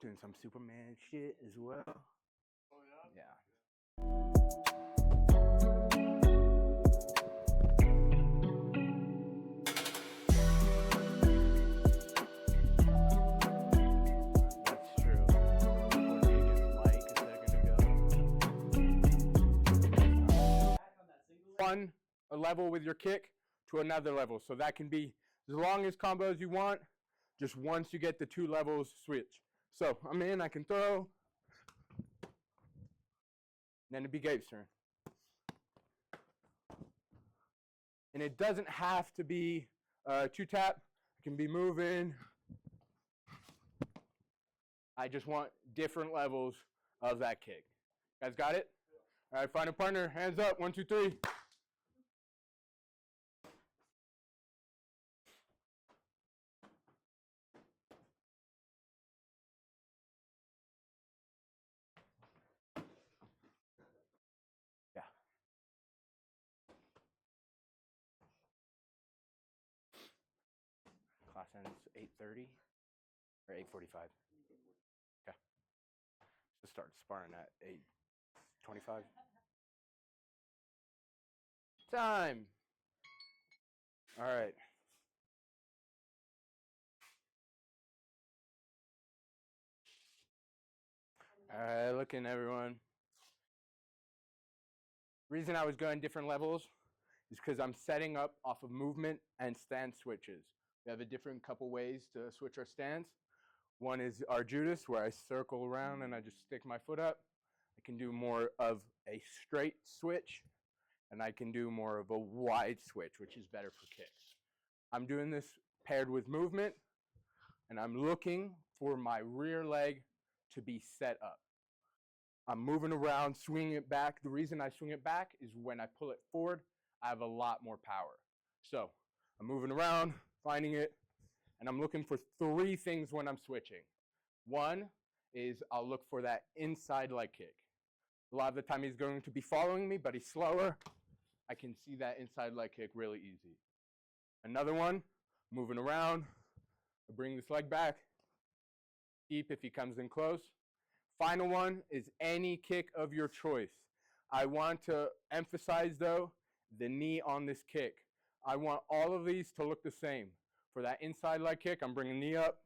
doing some Superman shit as well. Oh, yeah? Yeah. That's true. Mike a second ago. One level with your kick to another level. So that can be as long as combo as you want. Just once you get the 2 levels, switch. So I'm in, I can throw. Then it'd be Gabe's turn. And it doesn't have to be 2-tap. It can be moving. I just want different levels of that kick. Guys got it? All right, find a partner. Hands up. 1, 2, 3. Yeah. Class ends 8:30 or 8:45. Okay. Let's start sparring at 8:25. Time. All right. All right, looking everyone. Reason I was going different levels is because I'm setting up off of movement and stance switches. We have a different couple ways to switch our stance. One is our Judas, where I circle around and I just stick my foot up. I can do more of a straight switch, and I can do more of a wide switch, which is better for kicks. I'm doing this paired with movement, and I'm looking for my rear leg to be set up. I'm moving around, swinging it back. The reason I swing it back is when I pull it forward, I have a lot more power. So I'm moving around, finding it, and I'm looking for 3 things when I'm switching. One is I'll look for that inside leg kick. A lot of the time he's going to be following me, but he's slower. I can see that inside leg kick really easy. Another one, moving around, I bring this leg back, keep if he comes in close. Final one is any kick of your choice. I want to emphasize, though, the knee on this kick. I want all of these to look the same. For that inside leg kick, I'm bringing knee up,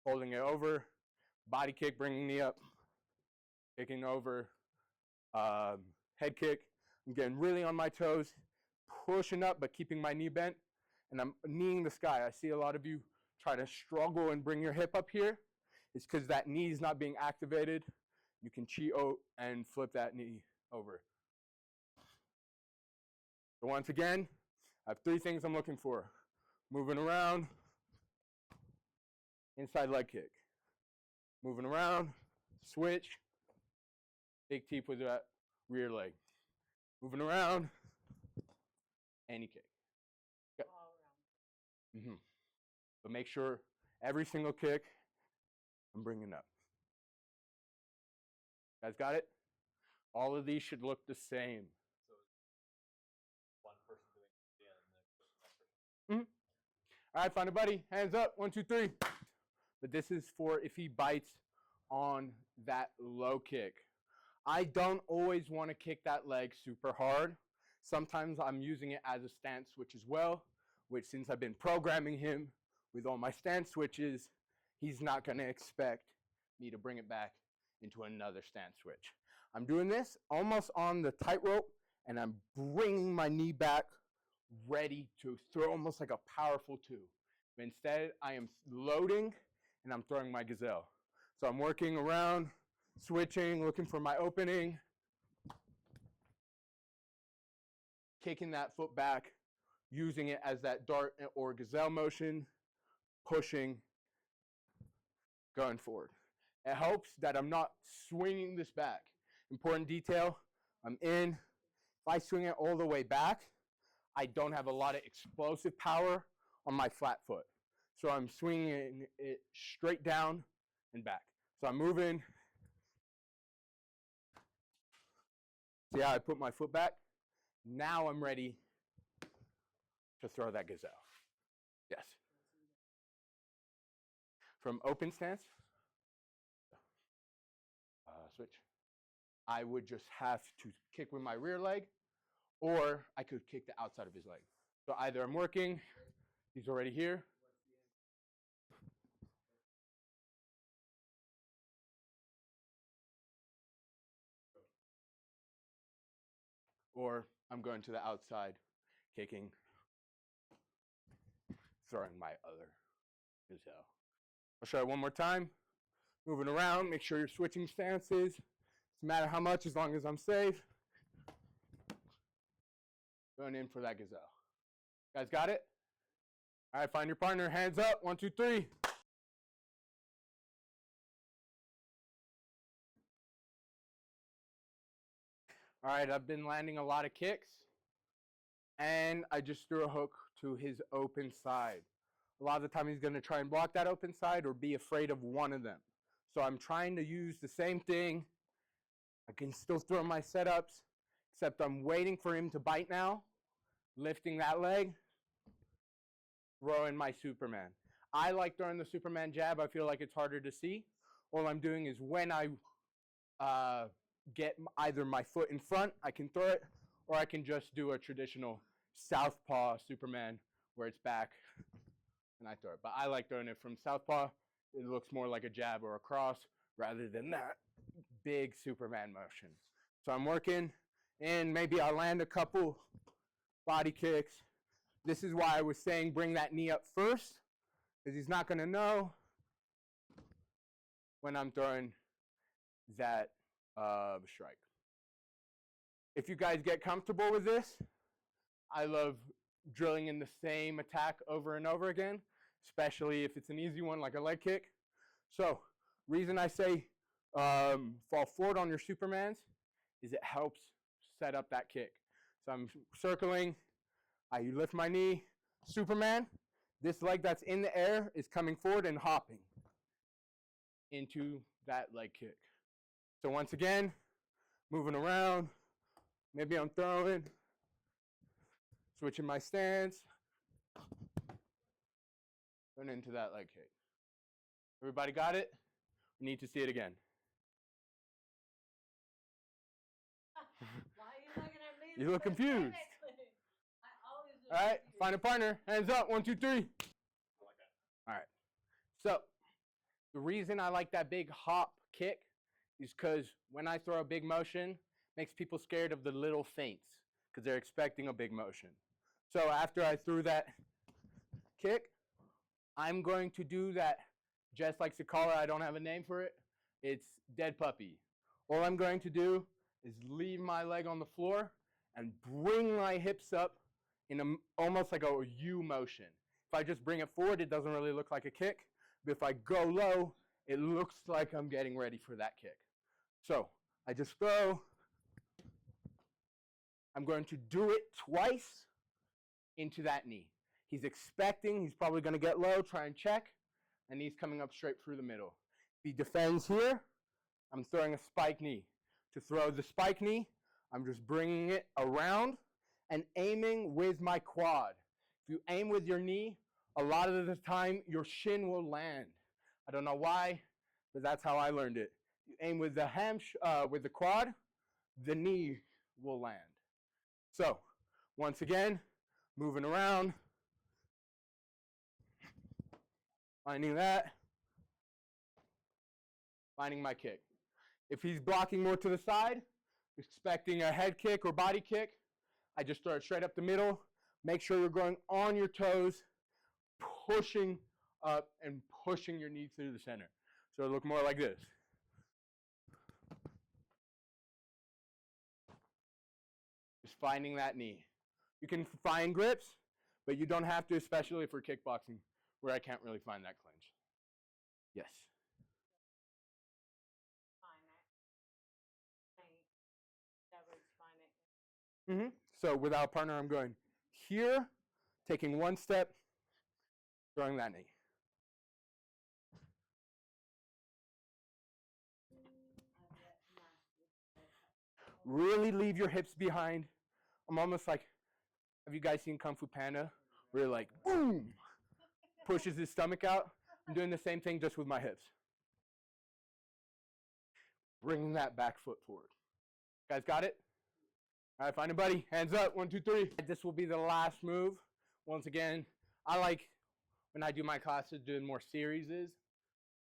holding it over. Body kick, bringing knee up, kicking over. Head kick, I'm getting really on my toes, pushing up but keeping my knee bent, and I'm kneeing the sky. I see a lot of you try to struggle and bring your hip up here. It's because that knee is not being activated. You can chi-o and flip that knee over. So once again, I have 3 things I'm looking for. Moving around, inside leg kick. Moving around, switch, big teep with that rear leg. Moving around, any kick. Go. But make sure every single kick I'm bringing up. Guys got it? All of these should look the same. So one person doing it and the next person. All right, find a buddy. Hands up. 1, 2, 3. But this is for if he bites on that low kick. I don't always want to kick that leg super hard. Sometimes I'm using it as a stance switch as well, which since I've been programming him with all my stance switches, he's not going to expect me to bring it back into another stance switch. I'm doing this almost on the tightrope, and I'm bringing my knee back ready to throw almost like a powerful 2. But instead, I am loading, and I'm throwing my gazelle. So I'm working around, switching, looking for my opening, kicking that foot back, using it as that dart or gazelle motion, pushing, going forward. It helps that I'm not swinging this back. Important detail, I'm in. If I swing it all the way back, I don't have a lot of explosive power on my flat foot. So I'm swinging it straight down and back. So I'm moving. See how I put my foot back? Now I'm ready to throw that gazelle. Yes. From open stance, switch. I would just have to kick with my rear leg, or I could kick the outside of his leg. So either I'm working, he's already here. Or I'm going to the outside, kicking, throwing my other gazelle. I'll show you one more time. Moving around, make sure you're switching stances. Doesn't matter how much, as long as I'm safe. Going in for that gazelle. Guys got it? All right, find your partner. Hands up. 1, 2, 3. All right, I've been landing a lot of kicks, and I just threw a hook to his open side. A lot of the time he's going to try and block that open side or be afraid of one of them. So I'm trying to use the same thing. I can still throw my setups, except I'm waiting for him to bite now, lifting that leg, throwing my Superman. I like throwing the Superman jab. I feel like it's harder to see. All I'm doing is when I get either my foot in front, I can throw it, or I can just do a traditional southpaw Superman where it's back and I throw it. But I like throwing it from southpaw. It looks more like a jab or a cross rather than that big Superman motion. So I'm working, and maybe I'll land a couple body kicks. This is why I was saying bring that knee up first, because he's not going to know when I'm throwing that strike. If you guys get comfortable with this, I love drilling in the same attack over and over again, especially if it's an easy one like a leg kick. So, reason I say fall forward on your Supermans is it helps set up that kick. So I'm circling, I lift my knee, Superman. This leg that's in the air is coming forward and hopping into that leg kick. So once again, moving around, maybe I'm throwing, switching my stance, going into that leg kick. Everybody got it? We need to see it again. Why are you looking at me? You look confused. I always look All right, confused. find a partner. Hands up. 1, 2, 3. I like that. All right. So the reason I like that big hop kick is because when I throw a big motion, it makes people scared of the little feints because they're expecting a big motion. So after I threw that kick, I'm going to do that. Jess likes to call it, I don't have a name for it. It's dead puppy. All I'm going to do is leave my leg on the floor and bring my hips up in almost like a U motion. If I just bring it forward, it doesn't really look like a kick. But if I go low, it looks like I'm getting ready for that kick. So I just throw. I'm going to do it twice into that knee. He's expecting, he's probably going to get low, try and check, and he's coming up straight through the middle. If he defends here, I'm throwing a spike knee. To throw the spike knee, I'm just bringing it around and aiming with my quad. If you aim with your knee, a lot of the time your shin will land. I don't know why, but that's how I learned it. You aim with the quad, the knee will land. So, once again, moving around, finding that, finding my kick. If he's blocking more to the side, expecting a head kick or body kick, I just throw it straight up the middle. Make sure you're going on your toes, pushing up and pushing your knees through the center. So it'll look more like this. Just finding that knee. You can find grips, but you don't have to, especially for kickboxing, where I can't really find that clinch. Yes. So without a partner, I'm going here, taking one step, throwing that knee. Really leave your hips behind. I'm almost like, have you guys seen Kung Fu Panda? Where you're like, boom, pushes his stomach out. I'm doing the same thing just with my hips. bringing that back foot forward. Guys got it? All right, find a buddy. Hands up. 1, 2, 3. This will be the last move. Once again, I like when I do my classes doing more series.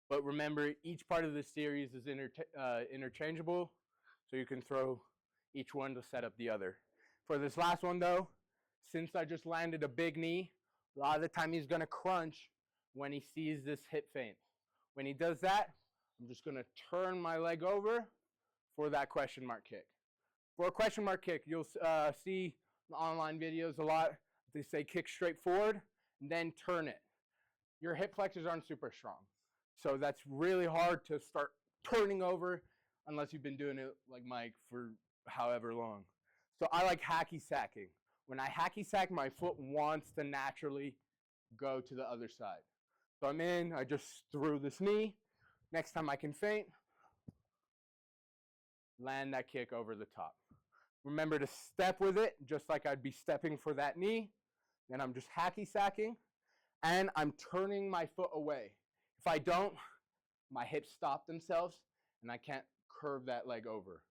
But remember, each part of the series is interchangeable, so you can throw each one to set up the other. For this last one, though, since I just landed a big knee, a lot of the time he's going to crunch when he sees this hip feint. When he does that, I'm just going to turn my leg over for that question mark kick. For a question mark kick, you'll see in online videos a lot. They say kick straight forward and then turn it. Your hip flexors aren't super strong. So that's really hard to start turning over unless you've been doing it like Mike for however long. So I like hacky sacking. When I hacky sack, my foot wants to naturally go to the other side. So I'm in, I just threw this knee. Next time I can feint, land that kick over the top. Remember to step with it, just like I'd be stepping for that knee. Then I'm just hacky sacking, and I'm turning my foot away. If I don't, my hips stop themselves, and I can't curve that leg over.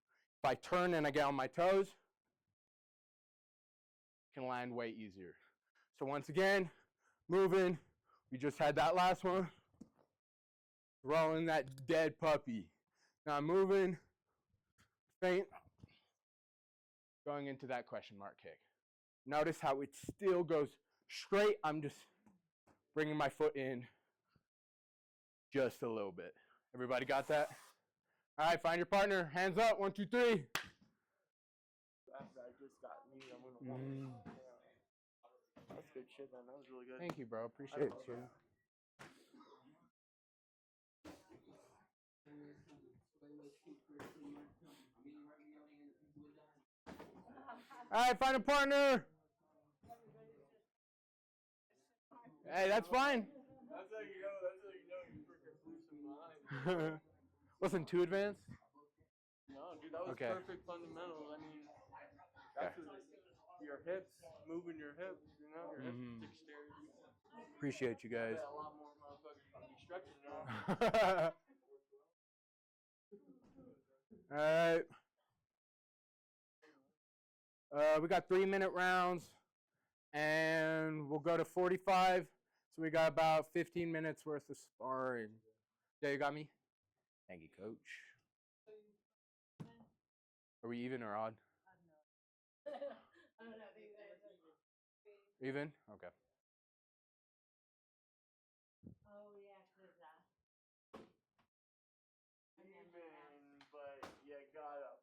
If I turn and I get on my toes, I can land way easier. So once again, moving. We just had that last one. Throwing that dead puppy. Now I'm moving, feint, going into that question mark kick. Notice how it still goes straight. I'm just bringing my foot in just a little bit. Everybody got that? All right, find your partner. Hands up. 1, 2, 3. After I just got me, I'm gonna want it. That's good shit, man. That was really good. Thank you, bro. Appreciate it. Sir. All right, find a partner. Hey, that's fine. That's how you know you freaking blew some mind. Wasn't too advanced? No, dude, that was Okay. perfect fundamental. I mean, that's your hips, moving your hips, you know, your hip dexterity. Appreciate you guys. Yeah, a lot more motherfuckers gonna be stretching now. All right. We got 3-minute rounds, and we'll go to 45. So we got about 15 minutes worth of sparring. Yeah, you got me? Thank you, coach. Are we even or odd? I don't know. Even? Okay. Oh, yeah, because Even, but you gotta.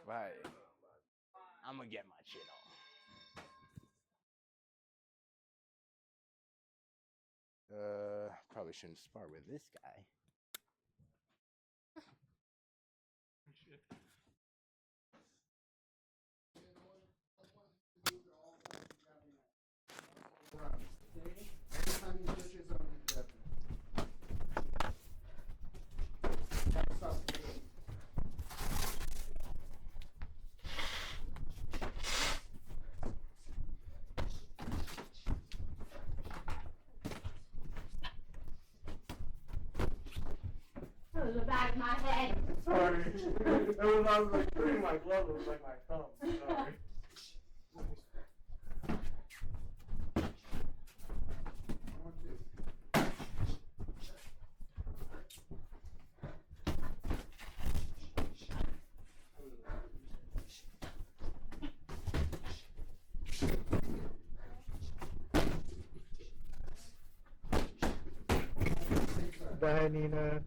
Right. I'm going to get my shit on. Probably shouldn't spar with this guy. the back of my head. Sorry. It was, I was like putting my glove, it was like my thumb. Sorry. Bye, Nina.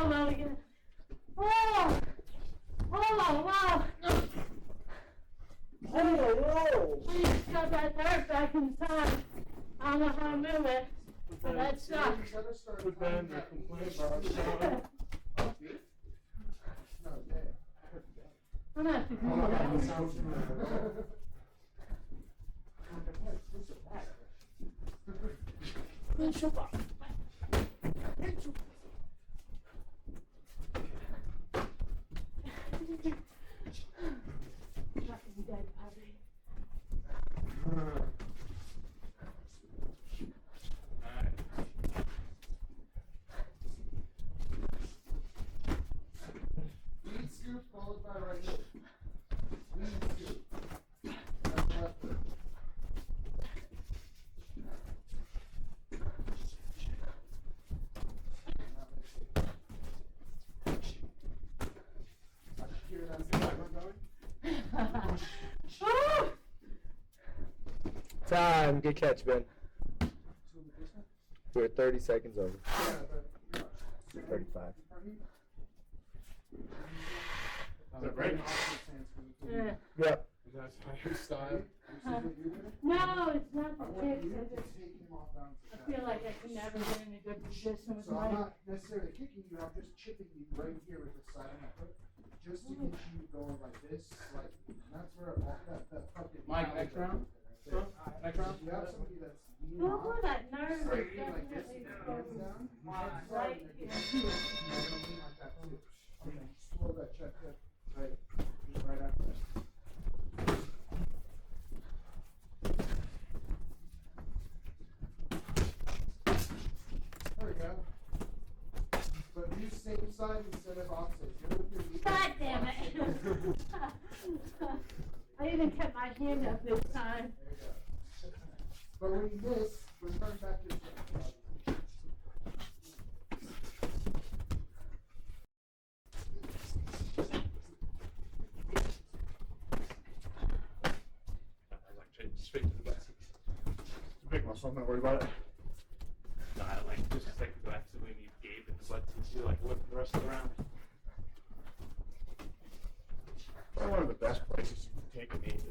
Oh, no, again. Oh! Oh, wow! Oh, whoa! We just got that dirt back in time. I don't know how to move it, but that sucks. Put down the complaint box. I'm gonna have to do that. Fucking dead puppy. Lead scoop followed by right hook. Lead scoop. That's left hook. I should hear that timer going. Oh! Time. Good catch, Ben. We're 30 seconds over. Yeah, but 35. Is that right? Yeah. Yep. Is that your style? No, it's not I the want kick. you I to just take him off bounce. I feel like I can never get in a good position with So I'm my. not necessarily kicking you, I'm just chipping you right here with the side of my foot. Just to get you going like this, like, and that's where all that fucking. Mike, next round? Right Next round? You have somebody that's leaning Oh, off, that nerve right is here like this, definitely with their hands down. right here. You're gonna lean like that too. Okay, slow that check hip, right, just right after that. There we go. But use same side instead of opposite. You're with your knee. God damn it. I even kept my hand up this time. There you go. But when you miss, return back to your I like straight to the back. It's a big muscle, I'm not worried about it. No, I like just like to go absolutely need Gabe and the butt to like whip the rest of the round. Probably one of the best places you can take a knee to.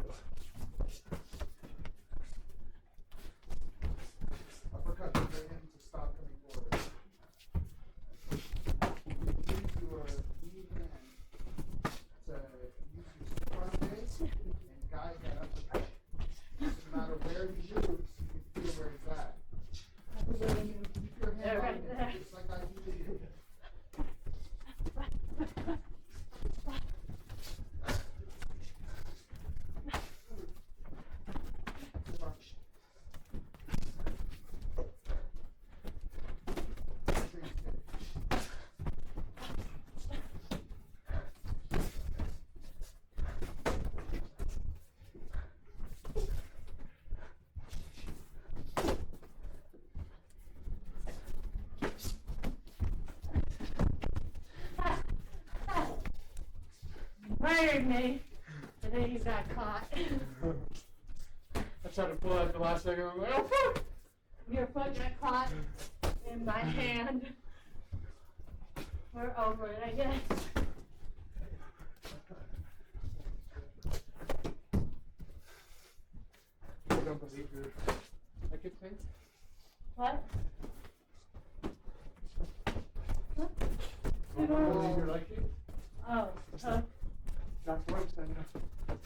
uppercut to bring him to stop coming forward. Use your lead hand to use your stiff arm base and guide that uppercut. So no matter where he moves, you can feel where he's at. Keep your hand Right on there. him, just like I do to you. Murdered me, and then you got caught. I tried to pull out the last second, I'm like, oh fuck! Your foot got caught in my hand. We're over it, I guess. I don't believe your ticket thing. What? I don't believe your leg kick. Oh, Jack works then.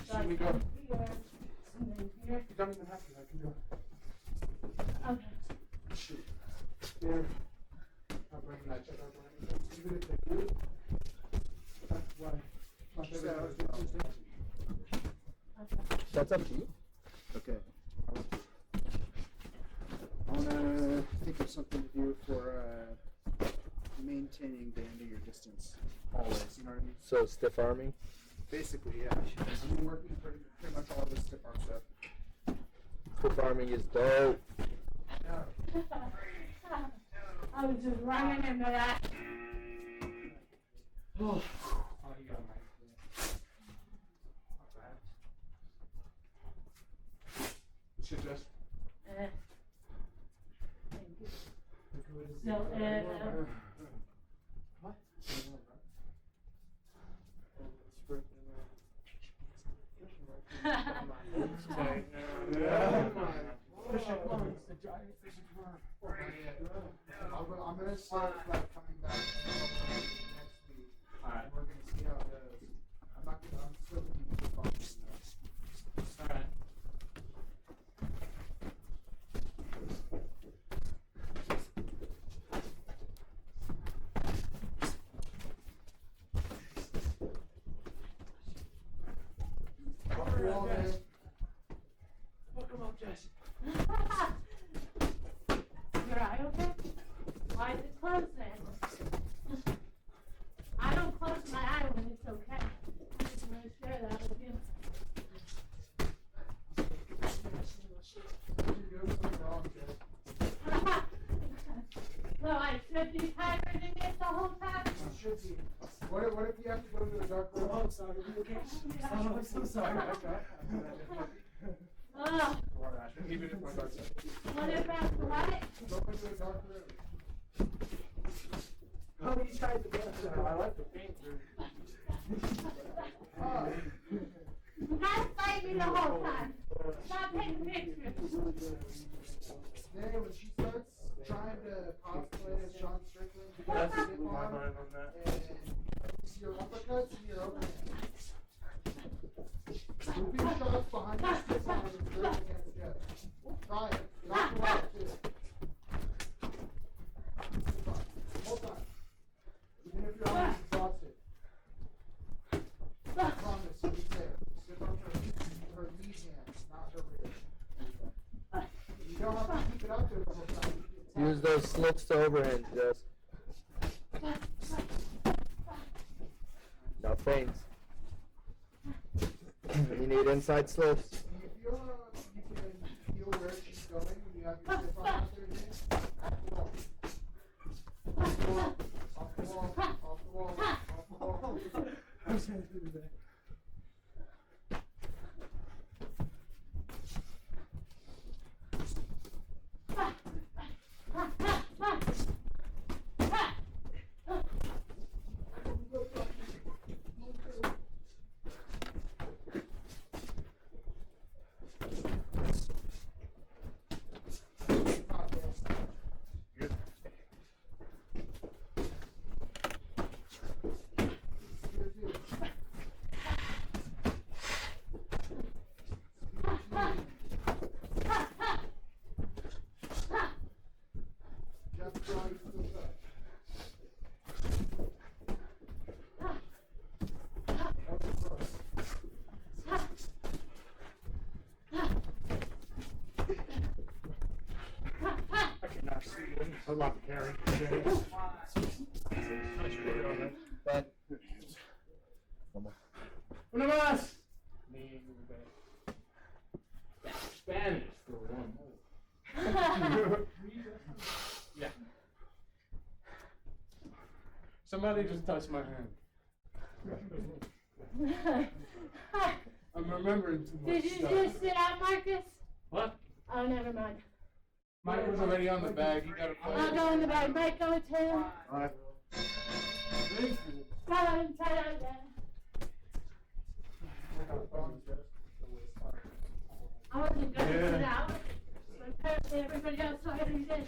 See me go. here, and then here. You don't even have to, I can do it. Okay. Shoot. There. Not breaking that check out or anything. Even if they do, that's why. My favorite hours do Tuesday. That's up to you. Okay. I want to think of something to do for maintaining the end of your distance. Always, you know what I mean? So stiff arming. Basically, yeah. I've been working pretty much all this stiff arm stuff. Stiff arming is dope. Yeah. I was just running into that. Oh, you got my. Not bad. You should just. Thank you. So, all day. Welcome up, Jess. Your eye okay? Why is it closed then? I don't close my eye when it's okay. I just want to share that with you. You're doing something wrong, Jess. So I should be tired in it the whole time? You should be. What if you have to go to a dark room? Oh, sorry. Okay. Oh, I'm so sorry. Oh, Even if my dark side. what about the what? Go into a dark room. Oh, you tried the best. I like the paint. Ah. You gotta fight me the whole time. Stop taking pictures. Then when she starts trying to cosplay as Sean Strickland, you That's have to dip my on mind on that. and you see your uppercuts and your overhands. Moving shots behind your stick arm is very against Jeff. Try it. Not too loud, too. Whole time. Even if your arm is exhausted. I promise you'll be there. Sit on her lead hand, not her rear. You don't have to keep it up there the whole time. You can Use those slips to overhand, Jess. No feints. You need inside slips. Do you feel you can feel where she's going when you have your stick arm out there, James? Off the wall. Off the wall. Off the wall. Off the wall. Off the wall. I was trying to do that. A lot to carry. Ben. Una más! Spanish for one more. Yeah. Somebody just touched my hand. I'm remembering too much Did you stuff. just sit out, Marcus? What? Oh, never mind. Mike was already on the bag. You gotta play. I'll go in the bag. Mike, go with him. Alright. Come on, try it again. I wasn't going to sit out, but apparently everybody else already did.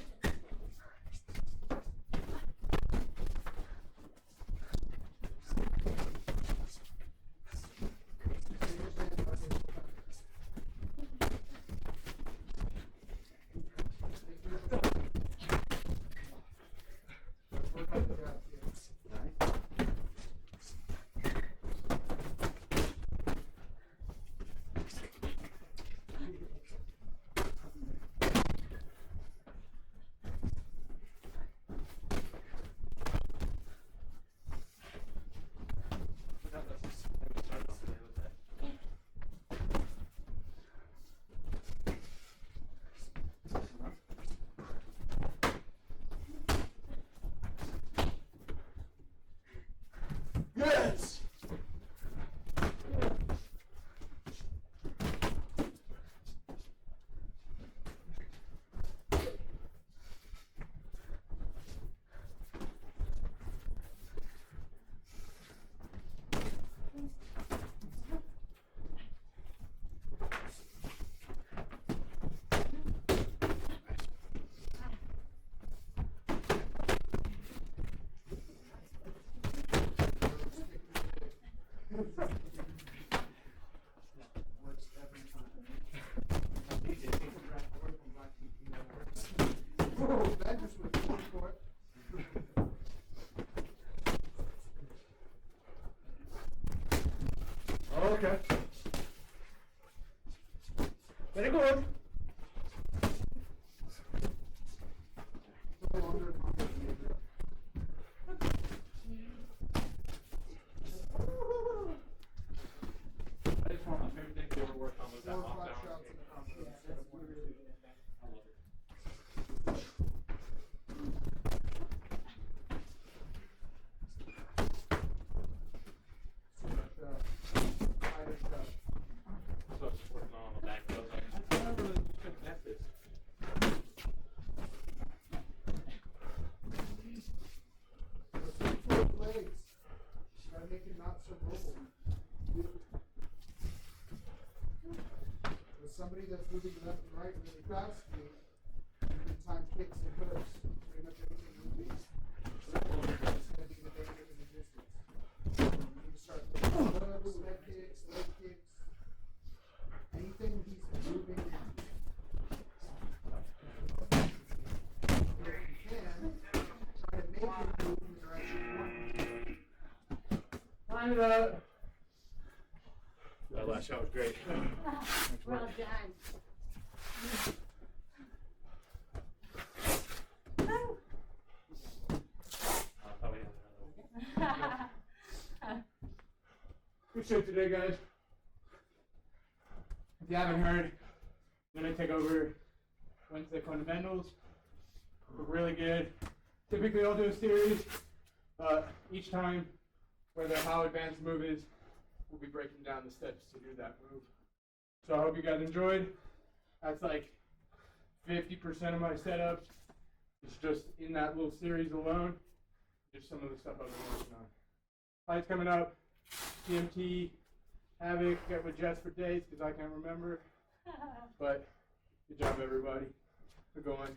Yes! Okay. Very good. I just want my favorite thing to ever work on was that 4 off flat balance shots in kick. the company instead of 1 or 2. I love it. Higher shot. That's what I was working on the back. I was like, I never really couldn't net this. Those 2 legs. Gotta make it not so mobile. With somebody that's moving left and right really fast, every time kicks and hooks, pretty much everything will be. It's gonna be the danger in the distance. You need to start throwing hooks, leg kicks, anything he's moving. If you can, try to make him move in the direction you want him to. Line it up. That last shot was great. Well done. I'll probably have another one. Good show today, guys. If you haven't heard, I'm going to take over Wednesday fundamentals. We're really good. Typically, I'll do a series, but each time, whether how advanced the move is, we'll be breaking down the steps to do that move. So I hope you guys enjoyed. That's like 50% of my setup. It's just in that little series alone. Just some of the stuff I've been working on. Fights coming up. TMT, Havoc, get with Jess for dates because I can't remember. But good job, everybody. We're going.